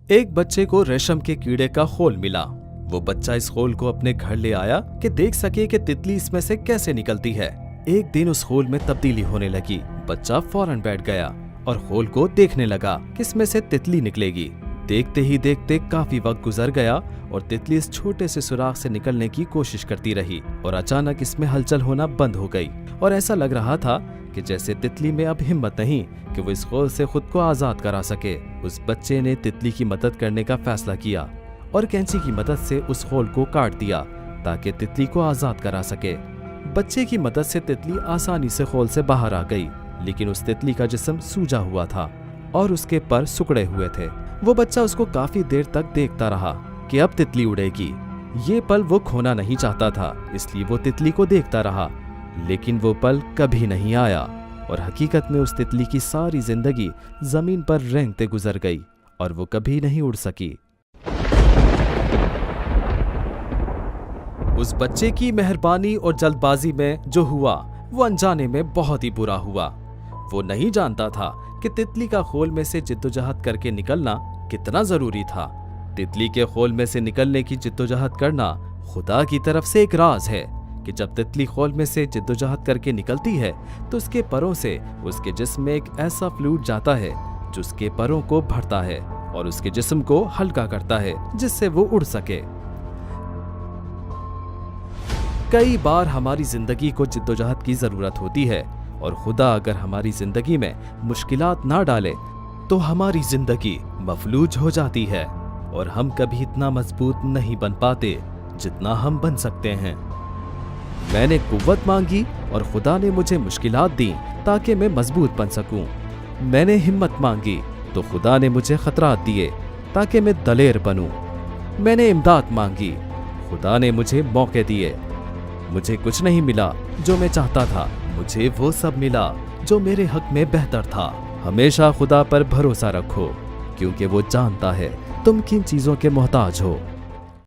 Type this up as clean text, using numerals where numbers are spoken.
एक बच्चे को रेशम के कीड़े का खोल मिला। वो बच्चा इस खोल को अपने घर ले आया कि देख सके कि तितली इसमें से कैसे निकलती है। एक दिन उस खोल में तब्दीली होने लगी। बच्चा फौरन बैठ गया और खोल को देखने लगा कि इसमें से तितली निकलेगी। देखते ही देखते काफी वक्त गुजर गया और तितली इस छोटे से सुराख से निकलने की कोशिश करती रही और अचानक इसमें हलचल होना बंद हो गई और ऐसा लग रहा था कि जैसे तितली में अब हिम्मत नहीं कि वो इस खोल से खुद को आजाद करा सके। उस बच्चे ने तितली की मदद करने का फैसला किया और कैंची की मदद से उस खोल को काट दिया ताकि तितली को आजाद करा सके। बच्चे की मदद से तितली आसानी से खोल से बाहर आ गई, लेकिन उस तितली का जिस्म सूजा हुआ था और उसके पर सिकुड़े हुए थे। वो बच्चा उसको काफी देर तक देखता रहा कि अब तितली उड़ेगी। ये पल वो खोना नहीं चाहता था, इसलिए वो तितली को देखता रहा, लेकिन वो पल कभी नहीं आया और हकीकत में उस तितली की सारी जिंदगी जमीन पर रेंगते गुजर गई और वो कभी नहीं उड़ सकी। उस बच्चे की मेहरबानी और जल्दबाजी में जो हुआ वो अनजाने में बहुत ही बुरा हुआ। वो नहीं जानता था कि तितली का खोल में से जिद्दोजहद करके निकलना कितना जरूरी था। तितली के खोल में से निकलने की जिद्दोजहद करना खुदा की तरफ से एक राज है कि जब तितली खोल में से जिद्दोजहद करके निकलती है तो उसके परों से उसके जिस्म में एक ऐसा फ्लूइड जाता है जो उसके परों को भरता है और उसके जिस्म को हल्का करता है जिससे वो उड़ सके। कई बार हमारी जिंदगी को जिद्दोजहद की जरूरत होती है और खुदा अगर हमारी जिंदगी में मुश्किलात ना डाले तो हमारी जिंदगी मफलूज हो जाती है और हम कभी इतना मजबूत नहीं बन पाते जितना हम बन सकते हैं। मैंने कुव्वत मांगी और खुदा ने मुझे मुश्किलात दी ताकि मैं मजबूत बन सकूं। मैंने हिम्मत मांगी तो खुदा ने मुझे खतरात दिए ताकि मैं दलेर बनूं। मैंने इमदाद मांगी, खुदा ने मुझे मौके दिए। मुझे कुछ नहीं मिला जो मैं चाहता था, मुझे वो सब मिला जो मेरे हक में बेहतर था। हमेशा खुदा पर भरोसा रखो क्योंकि वो जानता है तुम किन चीजों के मोहताज हो।